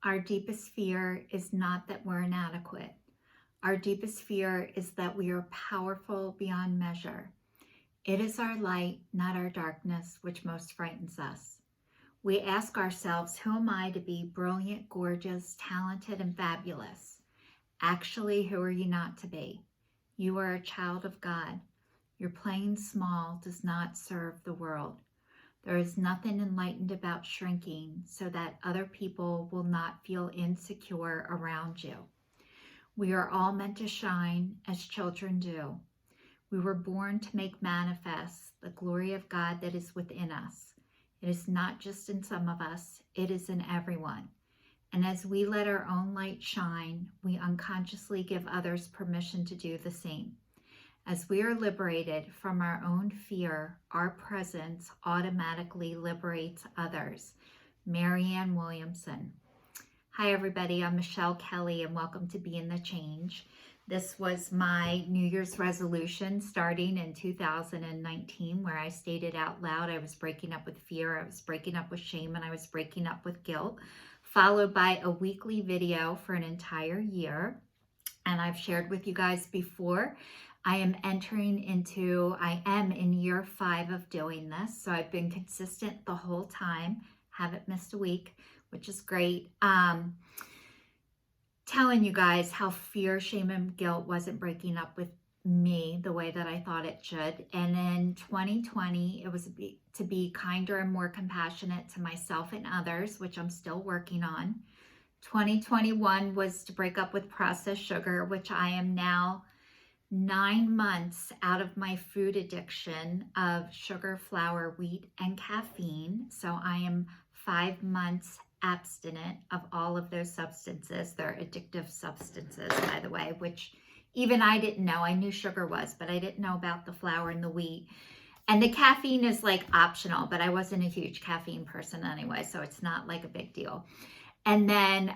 Our deepest fear is not that we're inadequate. Our deepest fear is that we are powerful beyond measure. It is our light, not our darkness, which most frightens us. We ask ourselves, who am I to be brilliant, gorgeous, talented, and fabulous? Actually, who are you not to be? You are a child of God. Your playing small does not serve the world. There is nothing enlightened about shrinking so that other people will not feel insecure around you. We are all meant to shine as children do. We were born to make manifest the glory of God that is within us. It is not just in some of us, it is in everyone. And as we let our own light shine, we unconsciously give others permission to do the same. As we are liberated from our own fear, our presence automatically liberates others. Marianne Williamson. Hi everybody, I'm Michelle Kelly and welcome to Be in the Change. This was my New Year's resolution starting in 2019 where I stated out loud I was breaking up with fear, I was breaking up with shame, and I was breaking up with guilt, followed by a weekly video for an entire year. And I've shared with you guys before, I am in year 5 of doing this. So I've been consistent the whole time, haven't missed a week, which is great. Telling you guys how fear, shame, and guilt wasn't breaking up with me the way that I thought it should. And in 2020, it was to be kinder and more compassionate to myself and others, which I'm still working on. 2021 was to break up with processed sugar, which I am now 9 months out of my food addiction of sugar, flour, wheat, and caffeine. So I am 5 months abstinent of all of those substances. They're addictive substances, by the way, which even I didn't know. I knew sugar was, but I didn't know about the flour and the wheat. And the caffeine is like optional, but I wasn't a huge caffeine person anyway, so it's not like a big deal. And then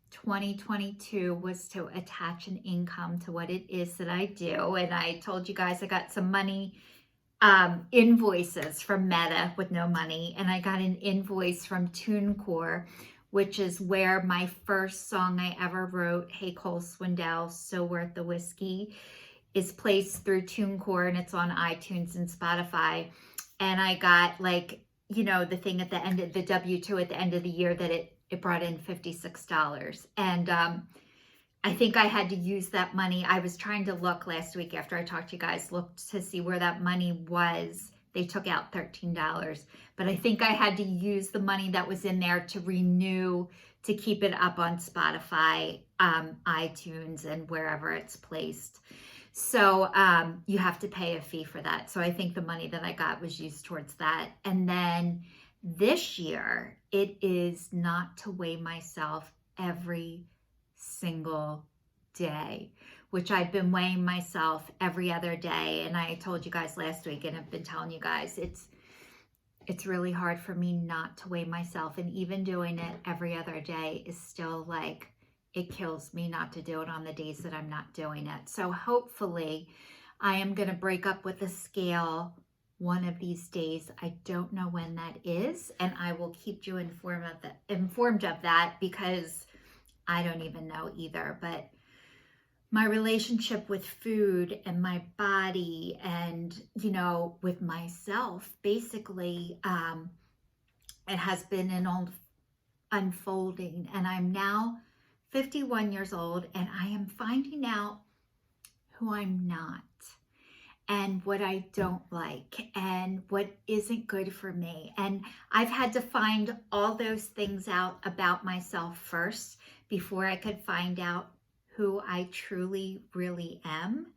2022 was to attach an income to what it is that I do. And I told you guys I got some money invoices from Meta with no money. And I got an invoice from TuneCore, which is where my first song I ever wrote, Hey Cole Swindell, So Worth the Whiskey, is placed through TuneCore, and it's on iTunes and Spotify. And I got like, you know, the thing at the end of the W-2 at the end of the year that it brought in $56. And I think I had to use that money. I was trying to look last week after I talked to you guys, looked to see where that money was. They took out $13, but I think I had to use the money that was in there to renew, to keep it up on Spotify, iTunes, and wherever it's placed. So you have to pay a fee for that. So I think the money that I got was used towards that. And then this year, it is not to weigh myself every single day, which I've been weighing myself every other day. And I told you guys last week, and I've been telling you guys, it's really hard for me not to weigh myself. And even doing it every other day is still like, it kills me not to do it on the days that I'm not doing it. So hopefully I am going to break up with the scale one of these days. I don't know when that is, and I will keep you informed of that because I don't even know either. But my relationship with food and my body and, you know, with myself, basically, it has been an unfolding, and I'm now 51 years old, and I am finding out who I'm not and what I don't like and what isn't good for me. And I've had to find all those things out about myself first before I could find out who I truly, really am.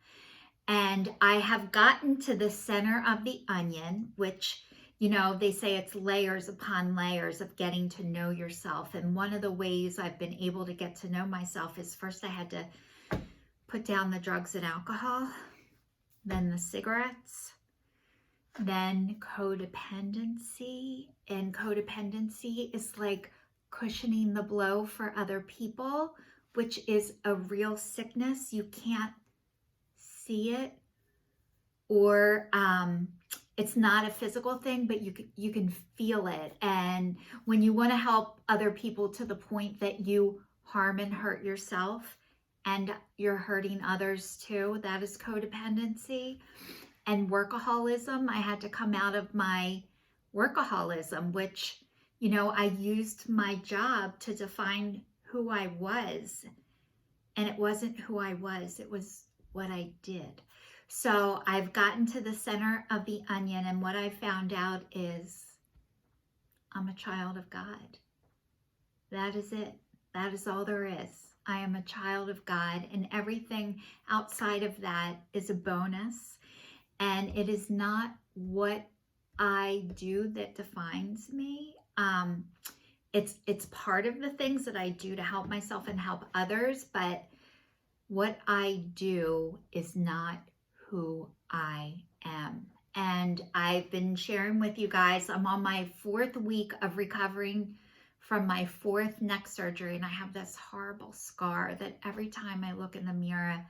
And I have gotten to the center of the onion, which, you know, they say it's layers upon layers of getting to know yourself. And one of the ways I've been able to get to know myself is first I had to put down the drugs and alcohol, then the cigarettes, then codependency. And codependency is like cushioning the blow for other people, which is a real sickness. You can't see it or it's not a physical thing, but you can feel it. And when you want to help other people to the point that you harm and hurt yourself and you're hurting others too, that is codependency. And workaholism, I had to come out of my workaholism, which, I used my job to define who I was. And it wasn't who I was, it was what I did. So I've gotten to the center of the onion, and what I found out is I'm a child of God. That is it. That is all there is. I am a child of God, and everything outside of that is a bonus. And it is not what I do that defines me. It's part of the things that I do to help myself and help others, but what I do is not who I am. And I've been sharing with you guys, I'm on my 4th week of recovering from my 4th neck surgery, and I have this horrible scar that every time I look in the mirror,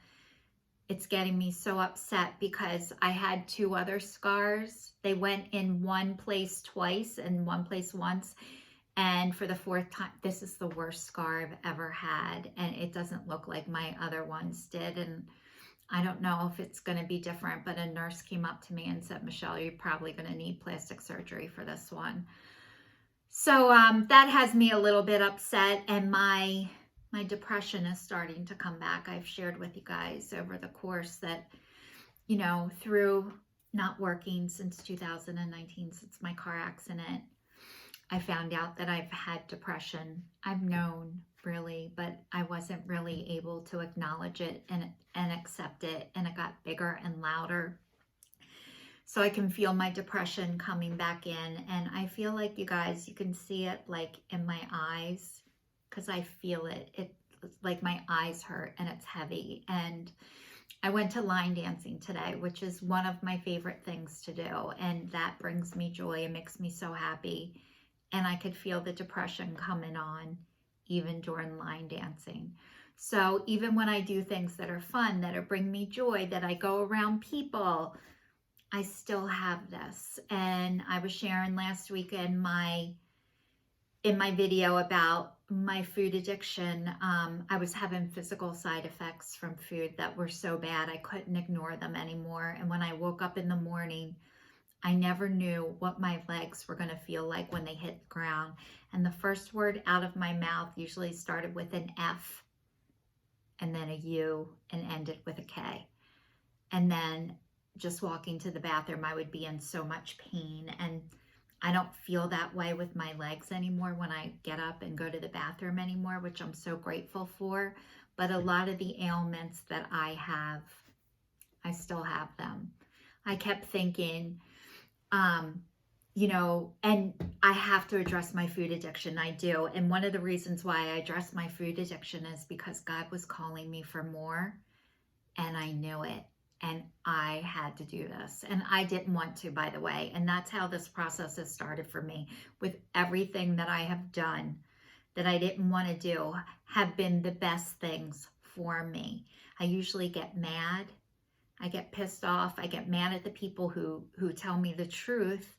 it's getting me so upset because I had 2 other scars. They went in one place twice and one place once. And for the 4th time, this is the worst scar I've ever had. And it doesn't look like my other ones did. And I don't know if it's going to be different, but a nurse came up to me and said, Michelle, you're probably going to need plastic surgery for this one. So that has me a little bit upset, and my depression is starting to come back. I've shared with you guys over the course that, through not working since 2019, since my car accident, I found out that I've had depression. I've known really, but I wasn't really able to acknowledge it and accept it, and it got bigger and louder. So I can feel my depression coming back in, and I feel like, you guys, you can see it like in my eyes, because I feel it. It's like my eyes hurt and it's heavy. And I went to line dancing today, which is one of my favorite things to do, and that brings me joy and makes me so happy. And I could feel the depression coming on even during line dancing. So even when I do things that are fun, that are bring me joy, that I go around people, I still have this. And I was sharing last week in my video about my food addiction. I was having physical side effects from food that were so bad I couldn't ignore them anymore. And when I woke up in the morning, I never knew what my legs were going to feel like when they hit the ground. And the first word out of my mouth usually started with an F and then a U and ended with a K. And then just walking to the bathroom, I would be in so much pain. And I don't feel that way with my legs anymore when I get up and go to the bathroom anymore, which I'm so grateful for. But a lot of the ailments that I have, I still have them. I kept thinking, and I have to address my food addiction. I do. And one of the reasons why I address my food addiction is because God was calling me for more, and I knew it. And I had to do this. And I didn't want to, by the way. And that's how this process has started for me. With everything that I have done that I didn't want to do have been the best things for me. I usually get mad. I get pissed off. I get mad at the people who tell me the truth.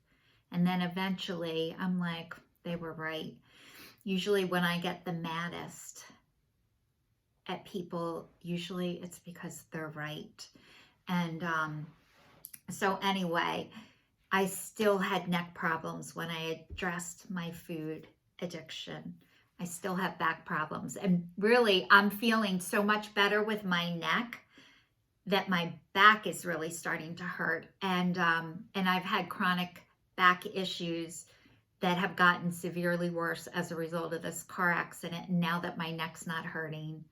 And then eventually I'm like, they were right. Usually when I get the maddest at people, usually it's because they're right. And so anyway, I still had neck problems when I addressed my food addiction. I still have back problems. And really, I'm feeling so much better with my neck that my back is really starting to hurt. And I've had chronic back issues that have gotten severely worse as a result of this car accident. And now that my neck's not hurting,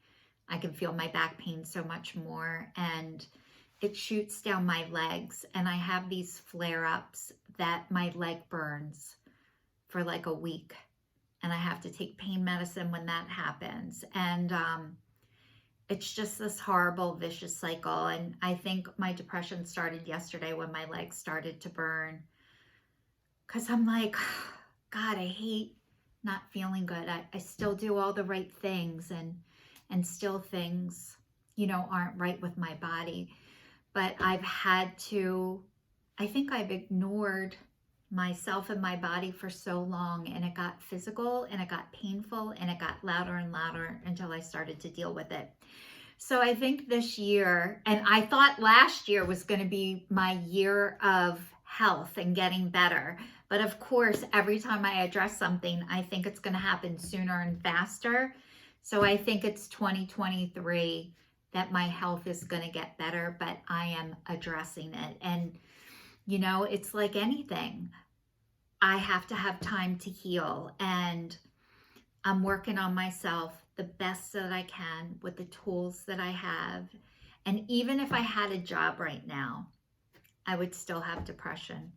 I can feel my back pain so much more. And it shoots down my legs, and I have these flare-ups that my leg burns for like a week, and I have to take pain medicine when that happens. And it's just this horrible vicious cycle. And I think my depression started yesterday when my legs started to burn, because I'm like, God, I hate not feeling good. I still do all the right things, and still things, aren't right with my body. but I think I've ignored myself and my body for so long, and it got physical and it got painful and it got louder and louder until I started to deal with it. So I think this year, and I thought last year was going to be my year of health and getting better. But of course, every time I address something, I think it's going to happen sooner and faster. So I think it's 2023 that my health is going to get better, but I am addressing it. And, it's like anything. I have to have time to heal, and I'm working on myself the best that I can with the tools that I have. And even if I had a job right now, I would still have depression.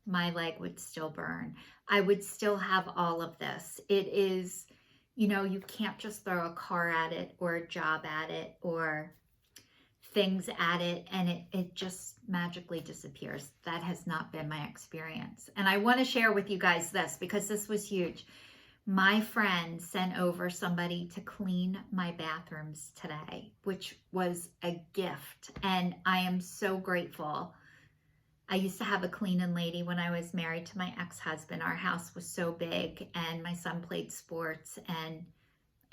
My leg would still burn. I would still have all of this. It is, you can't just throw a car at it or a job at it or things at it and it just magically disappears. That has not been my experience. And I want to share with you guys this because this was huge. My friend sent over somebody to clean my bathrooms today, which was a gift. And I am so grateful. I used to have a cleaning lady when I was married to my ex-husband. Our house was so big and my son played sports and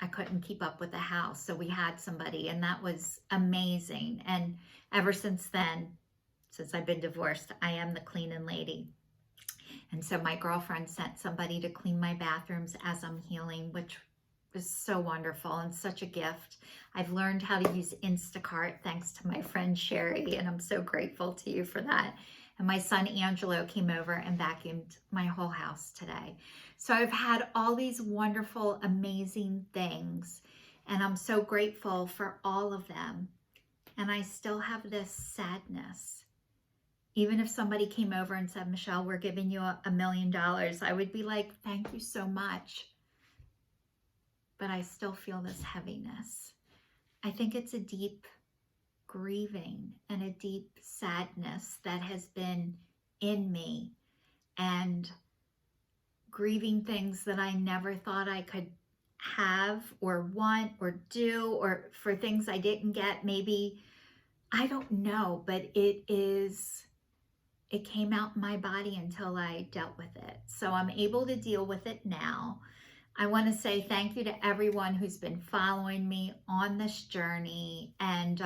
I couldn't keep up with the house. So we had somebody and that was amazing. And ever since then, since I've been divorced, I am the cleaning lady. And so my girlfriend sent somebody to clean my bathrooms as I'm healing, which was so wonderful and such a gift. I've learned how to use Instacart thanks to my friend Sherry, and I'm so grateful to you for that. And my son Angelo came over and vacuumed my whole house today. So I've had all these wonderful, amazing things, and I'm so grateful for all of them. And I still have this sadness. Even if somebody came over and said, Michelle, we're giving you $1 million, I would be like, thank you so much. But I still feel this heaviness. I think it's a deep grieving and a deep sadness that has been in me, and grieving things that I never thought I could have or want or do, or for things I didn't get. Maybe, I don't know, but it came out in my body until I dealt with it. So I'm able to deal with it now. I want to say thank you to everyone who's been following me on this journey. And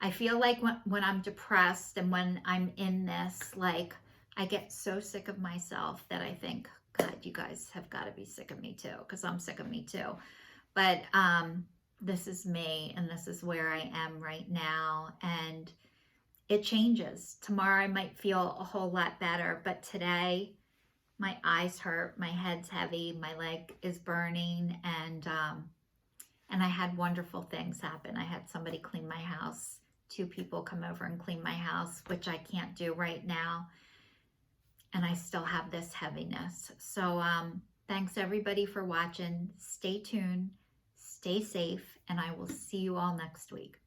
I feel like when I'm depressed and when I'm in this, like, I get so sick of myself that I think, God, you guys have got to be sick of me too, because I'm sick of me too. But this is me, and this is where I am right now. And it changes. Tomorrow I might feel a whole lot better, but today my eyes hurt, my head's heavy, my leg is burning, and I had wonderful things happen. I had somebody clean my house, 2 people come over and clean my house, which I can't do right now, and I still have this heaviness. So thanks everybody for watching. Stay tuned, stay safe, and I will see you all next week.